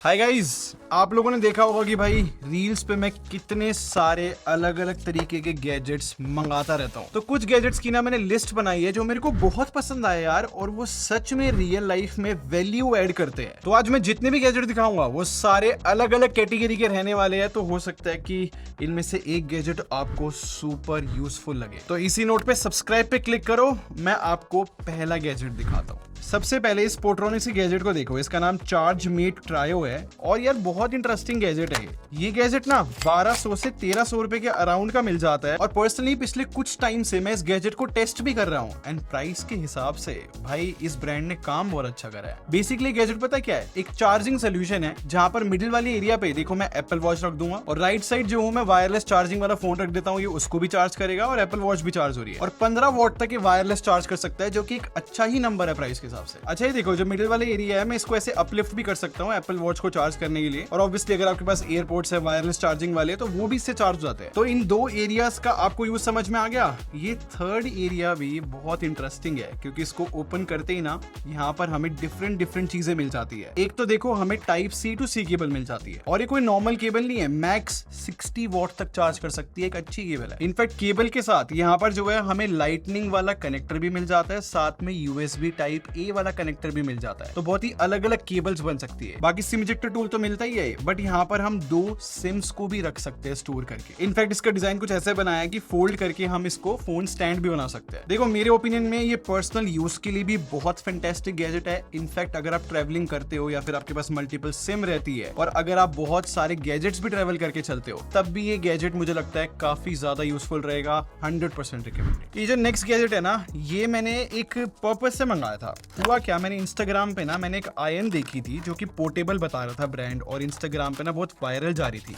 Hi guys, आप लोगों ने देखा होगा कि भाई रील्स पे मैं कितने सारे अलग अलग तरीके के गैजेट्स मंगाता रहता हूँ। तो कुछ गैजेट्स की ना मैंने लिस्ट बनाई है जो मेरे को बहुत पसंद आए यार, और वो सच में रियल लाइफ में वैल्यू ऐड करते हैं। तो आज मैं जितने भी गैजेट दिखाऊंगा वो सारे अलग अलग कैटेगरी के रहने वाले हैं। तो हो सकता है कि इनमें से एक गैजेट आपको सुपर यूजफुल लगे। तो इसी नोट पे सब्सक्राइब पे क्लिक करो, मैं आपको पहला गैजेट दिखाता हूँ। सबसे पहले इस पोर्ट्रोनिक्स के गैजेट को देखो, इसका नाम चार्ज मेट ट्रायो है और यार बहुत इंटरेस्टिंग गैजेट है। ये गैजेट ना 1200 से 1300 रुपए के अराउंड का मिल जाता है और पर्सनली पिछले कुछ टाइम से मैं इस गैजेट को टेस्ट भी कर रहा हूँ एंड प्राइस के हिसाब से भाई इस ब्रांड ने काम बहुत अच्छा करा है। बेसिकली गैजेट पता क्या है, एक चार्जिंग सोल्यूशन है जहां पर मिडिल वाली एरिया पे देखो मैं एप्पल वॉच रख दूंगा और राइट साइड जो हूँ मैं वायरलेस चार्जिंग वाला फोन रख देता हूँ, ये उसको भी चार्ज करेगा और एप्पल वॉच भी चार्ज हो रही है और 15 वॉट तक ये वायरलेस चार्ज कर सकता है, जो कि एक अच्छा ही नंबर है प्राइस के हिसाब से। अच्छा ये देखो जो मिडिल वाले एरिया है मैं इसको ऐसे अपलिफ्ट भी कर सकता हूँ एप्पल वॉच को चार्ज करने के लिए, और ऑब्वियसली अगर आपके पास एयरपोर्ट्स है वायरलेस चार्जिंग वाले तो वो भी इससे चार्ज हो जाते हैं। तो इन दो एरियाज का आपको यूज समझ में आ गया। ये थर्ड एरिया भी बहुत इंटरेस्टिंग है क्योंकि इसको ओपन करते ही ना यहाँ पर हमें डिफरेंट चीजें मिल जाती है। एक तो देखो हमें type C to C cable मिल जाती है और ये कोई नॉर्मल केबल नहीं है, मैक्स 60 वॉट तक चार्ज कर सकती है, एक अच्छी केबल है। इनफैक्ट केबल के साथ यहाँ पर जो है हमें लाइटनिंग वाला कनेक्टर भी मिल जाता है, साथ में USB टाइप A वाला कनेक्टर भी मिल जाता है। तो बहुत ही अलग अलग केबल्स बन सकती है। बाकी सिम इजेक्टर टूल तो मिलता ही है, बट यहाँ पर हम 2 सिम्स को भी रख सकते हैं स्टोर करके। इनफैक्ट इसका डिजाइन कुछ ऐसे बनाया है कि फोल्ड करके हम इसको फोन स्टैंड भी बना सकते हैं। देखो मेरे ओपिनियन में ये पर्सनल यूज के लिए भी बहुत फैंटास्टिक गैजेट है। इनफैक्ट अगर आप ट्रैवलिंग करते हो या फिर आपके पास मल्टीपल सिम रहती है और अगर आप बहुत सारे गैजेट्स भी ट्रैवल करके चलते हो तब भी ये गैजेट मुझे लगता है काफी ज्यादा यूजफुल रहेगा। 100% रिकमेंडेड। ये जो नेक्स्ट गैजेट है ना, ये मैंने एक पर्पस से मंगाया था। हुआ क्या, मैंने इंस्टाग्राम पे ना मैंने एक आयन देखी थी जो कि पोर्टेबल बता रहा था ब्रांड, और इंस्टाग्राम पे ना बहुत वायरल जा रही थी।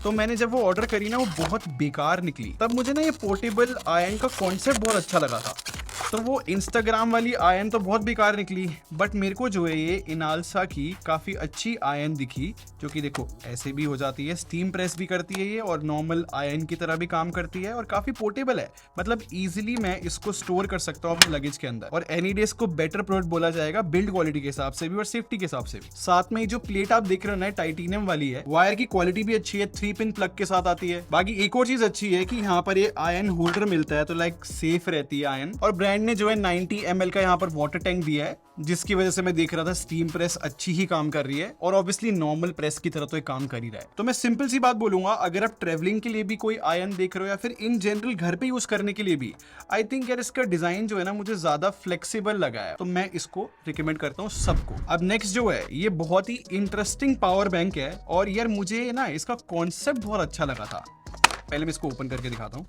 तो मैंने जब वो ऑर्डर करी ना वो बहुत बेकार निकली। तब मुझे ना ये पोर्टेबल आयन का कॉन्सेप्ट बहुत अच्छा लगा था। तो वो इंस्टाग्राम वाली आयन तो बहुत बेकार निकली, बट मेरे को जो है ये इनालसा की काफी अच्छी आयन दिखी, जो कि देखो ऐसे भी हो जाती है, स्टीम प्रेस भी करती है ये और नॉर्मल आयन की तरह भी काम करती है और काफी पोर्टेबल है। मतलब इजीली मैं इसको स्टोर कर सकता हूँ अपने लगेज के अंदर और एनी डे इसको बेटर प्रोडक्ट बोला जाएगा बिल्ड क्वालिटी के हिसाब से भी और सेफ्टी के हिसाब से भी। साथ में जो प्लेट आप देख रहे हो ना टाइटेनियम वाली है, वायर की क्वालिटी भी अच्छी है, 3 पिन प्लग के साथ आती है। बाकी एक और चीज अच्छी है कि यहाँ पर ये आयन होल्डर मिलता है, तो लाइक सेफ रहती है आयन। और ब्रांड ने जो है 90 ml का यहाँ पर वाटर टैंक दिया है, जिसकी वजह से मैं देख रहा था स्टीम प्रेस अच्छी ही काम कर रही है और ऑब्वियसली नॉर्मल प्रेस की तरह तो ये काम कर ही रहा है। तो मैं सिंपल सी बात बोलूंगा, अगर आप ट्रेवलिंग के लिए भी कोई आयन देख रहे हो या फिर इन जनरल घर पे यूज करने के लिए भी, आई थिंक यार इसका डिजाइन जो है ना मुझे ज्यादा फ्लेक्सिबल लगा है, तो मैं इसको रिकमेंड करता हूँ सबको। अब नेक्स्ट जो है ये बहुत ही इंटरेस्टिंग पावर बैंक है और यार मुझे ना इसका कॉन्सेप्ट बहुत अच्छा लगा था। पहले मैं इसको ओपन करके दिखाता हूँ।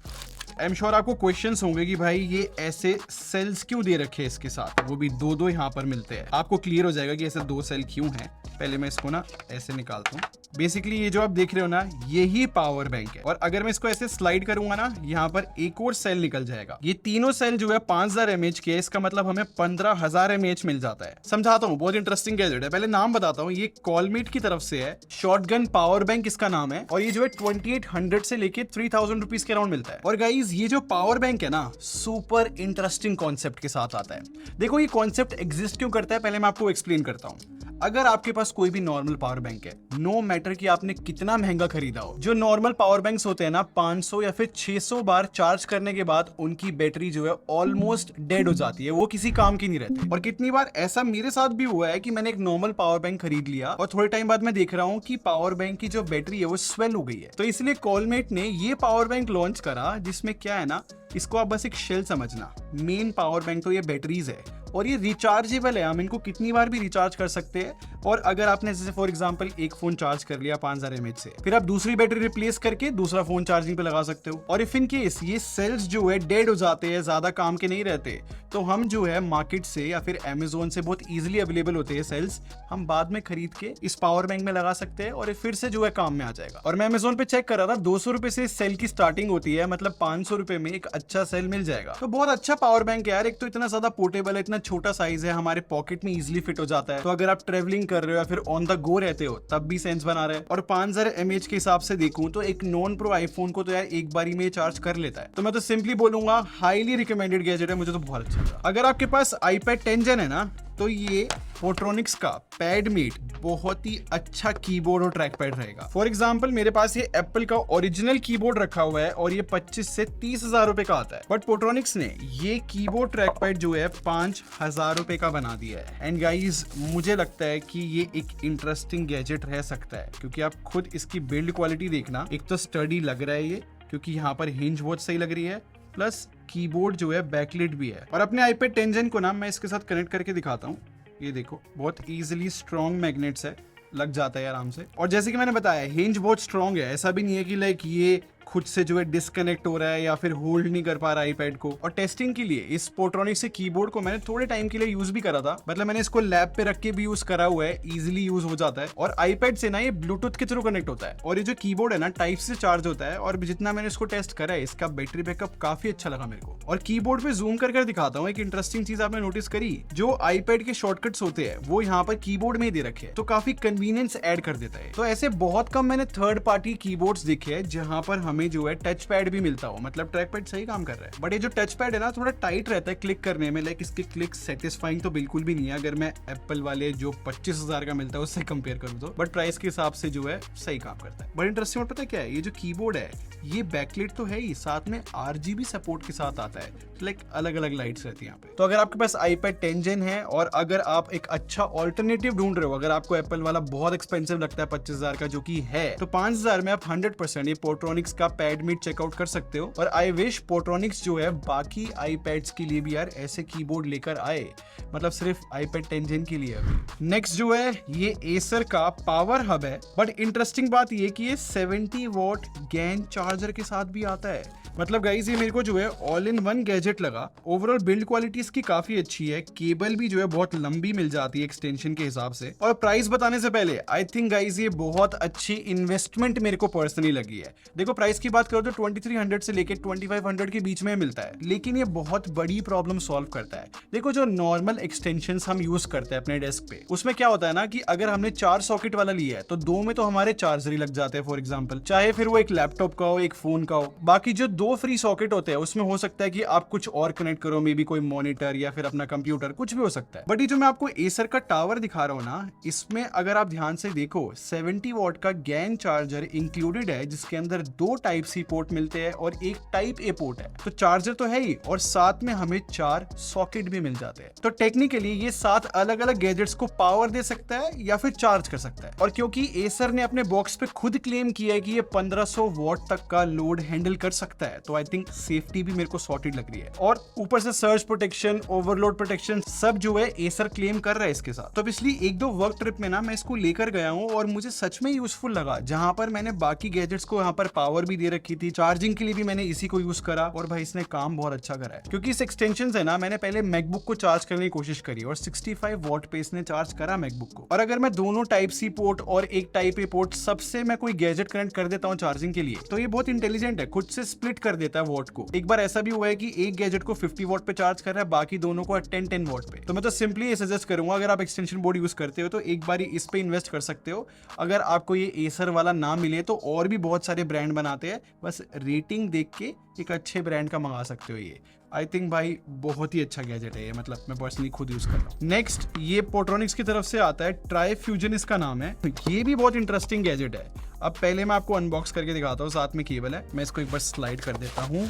आई एम श्योर आपको क्वेश्चंस होंगे कि भाई ये ऐसे सेल्स क्यों दे रखे हैं इसके साथ, वो भी 2 यहाँ पर मिलते हैं। आपको क्लियर हो जाएगा कि ऐसे 2 सेल क्यों हैं। पहले मैं इसको ना ऐसे निकालता हूँ। बेसिकली ये जो आप देख रहे हो ना यही पावर बैंक है, और अगर मैं इसको ऐसे स्लाइड करूंगा ना यहाँ पर एक और सेल निकल जाएगा। ये तीनों सेल जो है 5000 mAh के, इसका मतलब हमें 15000 mAh मिल जाता है। समझाता हूँ, बहुत इंटरेस्टिंग गैजेट है। पहले नाम बताता हूँ, ये कॉलमेट की तरफ से है, शॉटगन पावर बैंक इसका नाम है, और ये जो है 2800 से लेके 3000 रुपीज के अराउंड मिलता है। और गाइज ये जो पावर बैंक है ना सुपर इंटरेस्टिंग कॉन्सेप्ट के साथ आता है। देखो ये कॉन्सेप्ट एग्जिस्ट क्यों करता है, पहले मैं आपको एक्सप्लेन करता हूँ। अगर आपके पास कोई भी नॉर्मल पावर बैंक है, नो मैटर कि आपने कितना महंगा खरीदा हो, जो नॉर्मल पावर बैंक्स होते हैं ना 500 या फिर 600 बार चार्ज करने के बाद उनकी बैटरी जो है ऑलमोस्ट डेड हो जाती है, वो किसी काम की नहीं रहती। और कितनी बार ऐसा मेरे साथ भी हुआ है कि मैंने एक नॉर्मल पावर बैंक खरीद लिया और थोड़े टाइम बाद मैं देख रहा हूँ कि पावर बैंक की जो बैटरी है वो स्वेल हो गई है। तो इसलिए कॉलमेट ने ये पावर बैंक लॉन्च करा, जिसमें क्या है ना, इसको आप बस एक शेल समझना, मेन पावर बैंक तो ये बैटरीज है और ये रिचार्जेबल है, हम इनको कितनी बार भी रिचार्ज कर सकते हैं। और अगर आपने जैसे फॉर एग्जांपल एक फोन चार्ज कर लिया 5000 mAh से, फिर आप दूसरी बैटरी रिप्लेस करके दूसरा फोन चार्जिंग पे लगा सकते हो। और इफ इन केस ये सेल्स जो है डेड हो जाते हैं, ज्यादा काम के नहीं रहते, तो हम जो है मार्केट से या फिर अमेजोन से बहुत इजीली अवेलेबल होते हैं सेल्स, हम बाद में खरीद के इस पावर बैंक में लगा सकते हैं और फिर से जो है काम में आ जाएगा। और मैं अमेजोन पे चेक कर रहा था 200 रुपए से सेल की स्टार्टिंग होती है, मतलब 500 रुपए में एक अच्छा सेल मिल जाएगा। तो बहुत अच्छा पावर बैंक है यार। एक तो इतना ज्यादा पोर्टेबल है, इतना छोटा साइज है, हमारे पॉकेट में इजीली फिट हो जाता है। तो अगर आप ट्रेवलिंग कर रहे हो या फिर ऑन द गो रहते हो तब भी सेंस बना रहा है। और 5000 mAh के हिसाब से देखूं तो एक नॉन प्रो आईफोन को तो यार एक बारी में चार्ज कर लेता है। तो मैं तो सिंपली बोलूंगा हाईली रिकमेंडेड गैजेट है, मुझे तो बहुत अच्छा लगा। अगर आपके पास iPad 10 Gen है ना, तो ये पोर्ट्रॉनिक्स का पैडमेट बहुत ही अच्छा कीबोर्ड और ट्रैक पैड रहेगा। फॉर एग्जाम्पल मेरे पास ये एप्पल का ओरिजिनल कीबोर्ड रखा हुआ है और ये 25 से 30,000 रुपए का आता है, बट पोर्ट्रॉनिक्स ने ये कीबोर्ड ट्रैक पैड जो है 5,000 रुपए का बना दिया है। एंड गाइज मुझे लगता है कि ये एक इंटरेस्टिंग गैजेट रह सकता है, क्योंकि आप खुद इसकी बिल्ड क्वालिटी देखना, एक तो स्टडी लग रहा है ये, क्योंकि यहाँ पर हिंज बहुत सही लग रही है, प्लस कीबोर्ड जो है बैकलिट भी है। और अपने iPad 10 Gen को ना मैं इसके साथ कनेक्ट करके दिखाता हूँ। ये देखो बहुत इजीली स्ट्रॉन्ग मैग्नेट्स है, लग जाता है आराम से। और जैसे कि मैंने बताया हिंज बहुत स्ट्रॉन्ग है, ऐसा भी नहीं है कि लाइक ये खुद से जो है डिस्कनेक्ट हो रहा है या फिर होल्ड नहीं कर पा रहा iPad को। और टेस्टिंग के लिए इस पोर्ट्रॉनिक्स से कीबोर्ड को मैंने थोड़े टाइम के लिए यूज भी करा था, मतलब मैंने इसको लैब पे रख के भी यूज करा हुआ है, इजीली यूज हो जाता है। और iPad से ना ये ब्लूटूथ के थ्रू कनेक्ट होता है और ये जो कीबोर्ड है ना टाइप से चार्ज होता है। और जितना मैंने इसको टेस्ट करा है इसका बैटरी बैकअप काफी अच्छा लगा मेरे को। और कीबोर्ड पे जूम कर दिखाता हूँ, एक इंटरेस्टिंग चीज आपने नोटिस करी, जो iPad के शॉर्टकट्स होते हैं वो यहाँ पर कीबोर्ड में ही दे रखे हैं, तो काफी कन्वीनियंस ऐड कर देता है। तो ऐसे बहुत कम मैंने थर्ड पार्टी कीबोर्ड्स देखे हैं जहां पर हमें जो है टच पैड भी मिलता हो, मतलब ट्रैक पैड सही काम कर रहा है। बट ये जो टच पैड है ना थोड़ा टाइट रहता है क्लिक करने में, लाइक इसके क्लिक सेटिस्फाइंग तो बिल्कुल भी नहीं है अगर मैं एप्पल वाले जो 25,000 का मिलता है उससे कंपेयर करूं तो। बट प्राइस के हिसाब से जो है सही काम करता है। बट इंटरेस्टिंग पता है क्या है, ये जो कीबोर्ड है ये बैकलिट तो है ही, साथ में RGB सपोर्ट के साथ आता है, लाइक अलग अलग लाइट्स रहती है यहाँ पे। तो अगर आपके पास iPad 10 Gen है और अगर आप एक अच्छा ऑल्टरनेटिव ढूंढ रहे हो, अगर आपको एप्पल वाला बहुत एक्सपेंसिव लगता है 25,000 का जो कि है, तो 5,000 में आप 100% ये पोर्ट्रॉनिक्स का पैडमेट चेकआउट कर सकते हो। और आई विश पोर्ट्रॉनिक्स जो है बाकी iPads के लिए भी यार ऐसे कीबोर्ड लेकर आए, मतलब सिर्फ iPad 10 Gen के लिए। अभी नेक्स्ट जो है ये Acer का पावर हब है, बट इंटरेस्टिंग बात ये कि ये 70 वॉट गैन चार्जर के साथ भी आता है। मतलब गाइस ये मेरे को जो है ऑल इन वन गैजेट लगा। ओवरऑल बिल्ड क्वालिटी इसकी काफी अच्छी है, केबल भी जो है बहुत लंबी मिल जाती है एक्सटेंशन के हिसाब से। और प्राइस बताने से पहले आई थिंक गाइस ये बहुत अच्छी इन्वेस्टमेंट मेरे को पर्सनली लगी है। देखो प्राइस की बात करो तो 2300 से लेके 2500 के बीच में मिलता है, लेकिन ये बहुत बड़ी प्रॉब्लम सॉल्व करता है। देखो जो नॉर्मल एक्सटेंशंस हम यूज करते हैं अपने डेस्क पे, उसमें क्या होता है ना कि अगर हमने 4 सॉकेट वाला लिया है तो 2 में तो हमारे चार्जर ही लग जाते हैं फॉर एग्जाम्पल, चाहे फिर वो एक लैपटॉप का हो एक फोन का हो। बाकी जो 2 फ्री सॉकेट होते हैं उसमें हो सकता है कि आप कुछ और कनेक्ट करो, मे बी कोई मॉनिटर या फिर अपना कंप्यूटर, कुछ भी हो सकता है। बट ये जो मैं आपको एसर का टावर दिखा रहा हूँ ना, इसमें अगर आप ध्यान से देखो 70 वॉट का गैन चार्जर इंक्लूडेड है, जिसके अंदर 2 टाइप सी पोर्ट मिलते हैं और एक टाइप ए पोर्ट है। तो चार्जर तो है ही और साथ में हमें 4 सॉकेट भी मिल जाते हैं। तो टेक्निकली ये 7 अलग अलग गैजेट्स को पावर दे सकता है या फिर चार्ज कर सकता है। और क्योंकि एसर ने अपने बॉक्स पे खुद क्लेम किया है कि ये 1500 वॉट तक का लोड हैंडल कर सकता है, तो आई थिंक सेफ्टी भी मेरे को सॉर्टेड लग रही है। और ऊपर से सर्ज प्रोटेक्शन, ओवरलोड प्रोटेक्शन सब जो है एसर क्लेम कर रहा है इसके साथ। तो पिछली 1-2 वर्क ट्रिप में ना मैं इसको लेकर गया हूँ और मुझे सच में यूजफुल लगा। जहां पर मैंने बाकी गैजेट्स को यहाँ पर पावर भी दे रखी थी, चार्जिंग के लिए भी मैंने इसी को यूज करा और भाई इसने काम बहुत अच्छा करा है। क्योंकि इस एक्सटेंशन से ना मैंने पहले मैकबुक को चार्ज करने की कोशिश करी और 65 वॉट पे इसने चार्ज करा मैकबुक को। और अगर मैं दोनों टाइप सी पोर्ट और एक टाइप ए पोर्ट सबसे मैं कोई गैजेट कनेक्ट कर देता हूँ चार्जिंग के लिए, तो ये बहुत इंटेलिजेंट है, खुद से स्प्लिट कर देता है वॉट को। एक बार ऐसा भी हुआ है कि एक गैजेट को 50 वॉट पे चार्ज कर रहा है, बाकी दोनों को 10 वॉट पे। तो मैं तो सिंपली ये सजेस्ट करूंगा, अगर आप एक्सटेंशन बोर्ड यूज करते हो तो एक बार इस पे इन्वेस्ट कर सकते हो। अगर आपको ये एसर वाला ना मिले तो और भी बहुत सारे ब्रांड बनाते हैं, बस रेटिंग देख के एक अच्छे ब्रांड का मंगा सकते हो। ये आई थिंक भाई बहुत ही अच्छा गैजेट है ये, मतलब मैं पर्सनली खुद यूज कर रहा हूँ। नेक्स्ट ये पोर्ट्रॉनिक्स की तरफ से आता है, ट्राई फ्यूजन इसका नाम है। ये भी बहुत इंटरेस्टिंग गैजेट है। अब पहले मैं आपको अनबॉक्स करके दिखाता हूँ, साथ में केबल है, मैं इसको एक बार स्लाइड कर देता हूँ।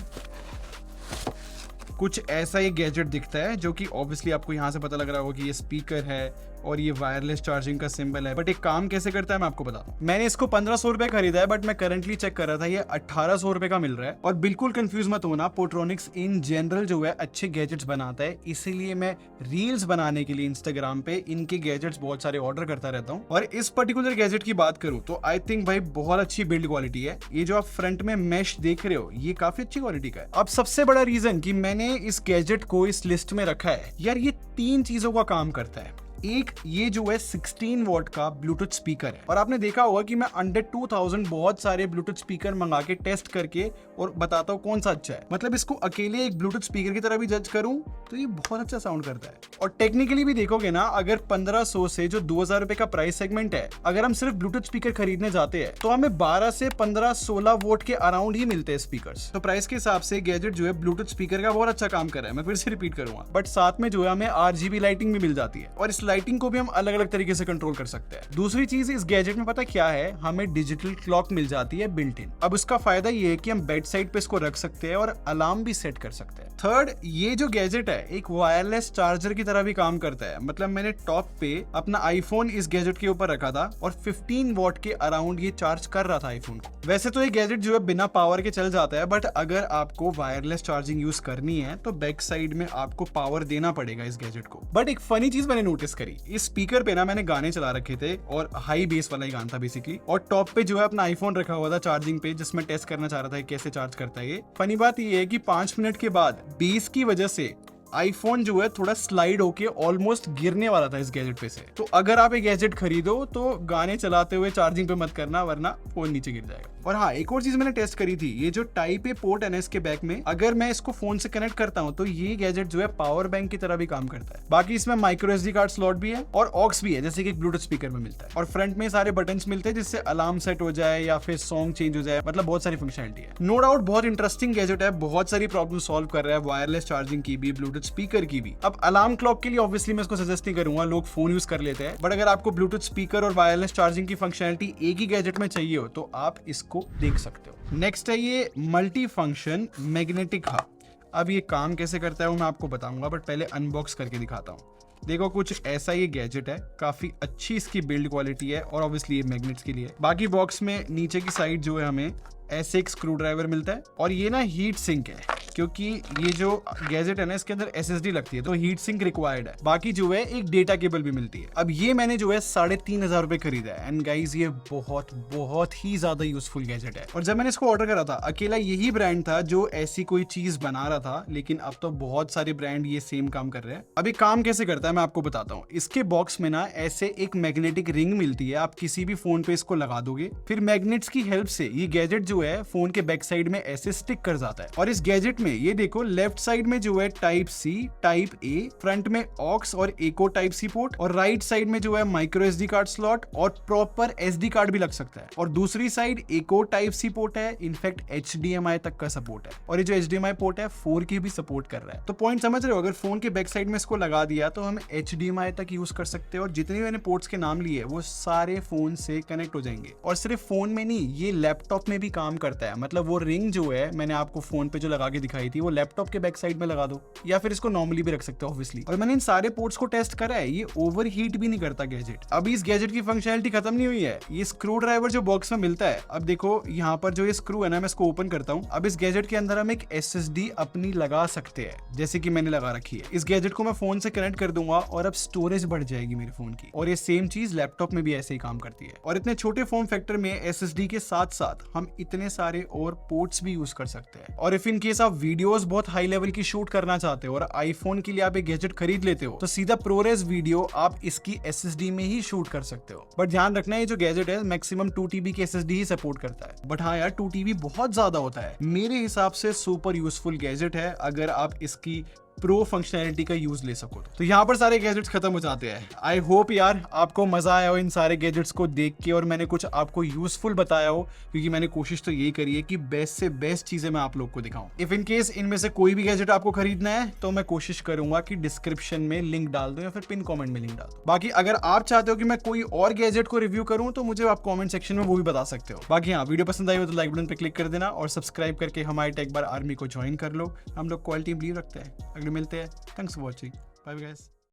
कुछ ऐसा ये गैजेट दिखता है, जो कि ऑब्वियसली आपको यहाँ से पता लग रहा होगा कि ये स्पीकर है और ये वायरलेस चार्जिंग का सिंबल है। बट एक काम कैसे करता है मैं आपको बताता हूँ। मैंने इसको 1500 रुपए खरीदा है, बट मैं करंटली चेक कर रहा था ये 1800 रुपए का मिल रहा है। और बिल्कुल कंफ्यूज मत होना, पोर्ट्रॉनिक्स इन जनरल जो है अच्छे गैजेट्स बनाता है, इसीलिए मैं रील्स बनाने के लिए इंस्टाग्राम पे इनके गैजेट्स बहुत सारे ऑर्डर करता रहता हूँ। और इस पर्टिकुलर गैजेट की बात करूँ तो आई थिंक भाई बहुत अच्छी बिल्ड क्वालिटी है। ये जो आप फ्रंट में मैश देख रहे हो ये काफी अच्छी क्वालिटी का है। अब सबसे बड़ा रीजन कि मैंने इस गैजेट को इस लिस्ट में रखा है, यार ये 3 चीजों का काम करता है। एक ये जो है 16 वॉट का ब्लूटूथ स्पीकर है। और आपने देखा होगा कि मैं अंडर 2000 बहुत सारे ब्लूटूथ स्पीकर मंगा के टेस्ट करके और बताता हूँ कौन सा अच्छा है। मतलब इसको अकेले एक ब्लूटूथ स्पीकर की तरह भी जज करूँ तो ये बहुत अच्छा साउंड करता है। और टेक्निकली भी देखोगे ना, अगर 1500 से जो 2000 रुपए का प्राइस सेगमेंट है, अगर हम सिर्फ ब्लूटूथ स्पीकर खरीदने जाते हैं तो हमें 12 से 15-16 वोट के अराउंड ही मिलते हैं स्पीकर्स। तो प्राइस के हिसाब से गैजेट जो है ब्लूटूथ स्पीकर का बहुत अच्छा काम कर रहा है। मैं फिर से रिपीट करूंगा, बट साथ में जो है हमें RGB लाइटिंग भी मिल जाती है और इस लाइटिंग को भी हम अलग अलग तरीके से कंट्रोल कर सकते हैं। दूसरी चीज इस गैजेट में पता क्या है, हमें डिजिटल क्लॉक मिल जाती है बिल्ट इन। अब उसका फायदा ये है कि हम बेड साइड पे इसको रख सकते हैं और अलार्म भी सेट कर सकते हैं। थर्ड, ये जो गैजेट है एक वायरलेस चार्जर की तरह भी काम करता है। मतलब मैंने टॉप पे अपना आईफोन इस गैजेट के ऊपर रखा था और 15 वॉट के अराउंड ये चार्ज कर रहा था आईफोन को। वैसे तो ये गैजेट जो है बिना पावर के चल जाता है, बट अगर आपको वायरलेस चार्जिंग यूज करनी है तो बैक साइड में आपको पावर देना पड़ेगा इस गैजेट को। बट एक फनी चीज मैंने नोटिस करी, इस स्पीकर पे ना मैंने गाने चला रखे थे और हाई बेस वाला ही गाना था बेसिकली, और टॉप पे जो है अपना आईफोन रखा हुआ था चार्जिंग पे, जिसमें टेस्ट करना चाह रहा था कैसे चार्ज करता है ये। फनी बात ये है कि 5 मिनट के बाद बेस की वजह से आईफोन जो है थोड़ा स्लाइड होके ऑलमोस्ट गिरने वाला था इस गैजेट पे से। तो अगर आप एक गैजेट खरीदो तो गाने चलाते हुए चार्जिंग पे मत करना, वरना फोन नीचे गिर जाएगा। और हाँ, एक और चीज मैंने टेस्ट करी थी, ये जो टाइप ए पोर्ट है ना इसके बैक में, अगर मैं इसको फोन से कनेक्ट करता हूँ तो ये गैजेट जो है पावर बैंक की तरह भी काम करता है। बाकी इसमें माइक्रो SD कार्ड स्लॉट भी है और ऑक्स भी है, जैसे कि एक ब्लूटूथ स्पीकर में मिलता है। और फ्रंट में सारे बटन्स मिलते हैं जिससे अलार्म सेट हो जाए या फिर सॉन्ग चेंज हो जाए। मतलब बहुत सारी फंक्शनलिटी है। नो डाउट बहुत इंटरेस्टिंग गैजेट है, बहुत सारी प्रॉब्लम सॉल्व कर रहा है, वायरलेस चार्जिंग की भी, ब्लूटूथ स्पीकर की भी। अब अलार्म क्लॉक के लिए ऑब्वियसली मैं इसको सजेस्ट नहीं करूंगा, लोग फोन यूज कर लेते हैं, बट अगर आपको ब्लूटूथ स्पीकर और वायरलेस चार्जिंग की फंक्शनलिटी एक ही गैजेट में चाहिए हो तो आप इसको देख सकते हो। नेक्स्ट है ये मल्टी फंक्शन मैग्नेटिक हब। अब ये काम कैसे करता है वो मैं आपको बताऊंगा, बट पहले अनबॉक्स करके दिखाता हूँ। देखो कुछ ऐसा ये गैजेट है, काफी अच्छी इसकी बिल्ड क्वालिटी है और ऑब्वियसली ये मैग्नेट्स के लिए। बाकी बॉक्स में नीचे की साइड जो है हमें ऐसे एक स्क्रू ड्राइवर मिलता है और ये ना हीट सिंक है, क्योंकि ये जो गैजेट है ना इसके अंदर SSD लगती है तो हीट सिंक रिक्वायर्ड है। बाकी जो है एक डेटा केबल भी मिलती है। अब ये मैंने जो है 3500 रुपए खरीदा है एंड गाइस ये बहुत ही ज्यादा यूजफुल गैजेट है। और जब मैंने इसको ऑर्डर करा था अकेला यही ब्रांड था जो ऐसी कोई चीज बना रहा था, लेकिन अब तो बहुत सारे ब्रांड ये सेम काम कर रहे हैं। अभी काम कैसे करता है मैं आपको बताता हूँ। इसके बॉक्स में ना ऐसे एक मैग्नेटिक रिंग मिलती है, आप किसी भी फोन पे इसको लगा दोगे, फिर मैग्नेट्स की हेल्प से ये गैजेट जो है फोन के बैक साइड में ऐसे स्टिक कर जाता है। और इस गैजेट में ये देखो लेफ्ट साइड में जो है type C, type A, front में ऑक्स और एको टाइप C पोर्ट, और राइट साइड में जो है माइक्रो SD कार्ड स्लॉट और प्रॉपर SD कार्ड भी लग सकता है। और दूसरी साइड एको टाइप C पोर्ट है, इनफैक्ट HDMI तक का सपोर्ट है, और ये जो HDMI पोर्ट है 4K भी सपोर्ट कर रहा है। तो पॉइंट समझ रहे हो, अगर फोन के बैक साइड में इसको लगा दिया तो हम HDMI तक यूज कर सकते हैं और जितने मैंने पोर्ट्स के नाम लिए वो सारे फोन से कनेक्ट हो जाएंगे। और सिर्फ फोन में नहीं, ये लैपटॉप में भी काम करता है। मतलब वो रिंग जो है मैंने आपको फोन पे जो लगा के दिखाई थी वो लैपटॉप के बैक साइड में लगा दो, या फिर इसको नॉर्मली भी रख सकते हो ऑब्वियसली। और मैंने इन सारे पोर्ट्स को टेस्ट करा है, ये ओवर हीट भी नहीं करता गैजेट। अभी इस गैजेट की फंक्शनलिटी खत्म नहीं हुई है। ये स्क्रू ड्राइवर जो बॉक्स में मिलता है, अब देखो यहाँ पर जो ये स्क्रू है ना, मैं इसको ओपन करता हूँ। अब इस गैजेट के अंदर हम एक SSD अपनी लगा सकते हैं, जैसे कि मैंने लगा रखी है। इस गैजेट को मैं फोन से कनेक्ट कर दूंगा और अब स्टोरेज बढ़ जाएगी मेरे फोन की। और ये सेम चीज लैपटॉप में भी ऐसे ही काम करती है। और इतने छोटे फॉर्म फैक्टर में SSD के साथ साथ हम इतने सारे और पोर्ट्स भी यूज कर सकते हैं। और इफ इन केस आप वीडियोस बहुत हाई लेवल की शूट करना चाहते हो और आईफोन के लिए आप एक गैजेट खरीद लेते हो तो सीधा प्रोरेस वीडियो आप इसकी SSD में ही शूट कर सकते हो। बट ध्यान रखना ये जो गैजेट है मैक्सिमम 2 TB की SSD ही सपोर्ट करता है। बट हाँ यार 2 TB बहुत ज्यादा होता है। मेरे हिसाब से सुपर यूजफुल गैजेट है अगर आप इसकी प्रो फंक्शनैलिटी का यूज ले सको तो यहाँ पर सारे गैजेट्स खत्म हो जाते हैं। आई होप यार आपको मजा आया हो इन सारे गैजेट्स को देख के और मैंने कुछ आपको यूजफुल बताया हो, क्योंकि मैंने कोशिश तो यही करी है कि बेस्ट से बेस्ट चीजें मैं आप लोग को दिखाऊं। इफ इन केस इनमें से कोई भी गैजेट आपको खरीदना है तो मैं कोशिश करूंगा कि डिस्क्रिप्शन में लिंक डाल दूं या फिर पिन कमेंट में लिंक डाल दूं। बाकी अगर आप चाहते हो कि मैं कोई और गैजेट को रिव्यू करूं तो मुझे आप कमेंट सेक्शन में वो भी बता सकते हो। बाकी हाँ, वीडियो पसंद आई हो तो लाइक बटन पे क्लिक कर देना और सब्सक्राइब करके हमारी टेक बार आर्मी को ज्वाइन कर लो। हम लोग क्वालिटी बिलीव रखते हैं। अगले मिलते हैं। Thanks for watching. Bye guys.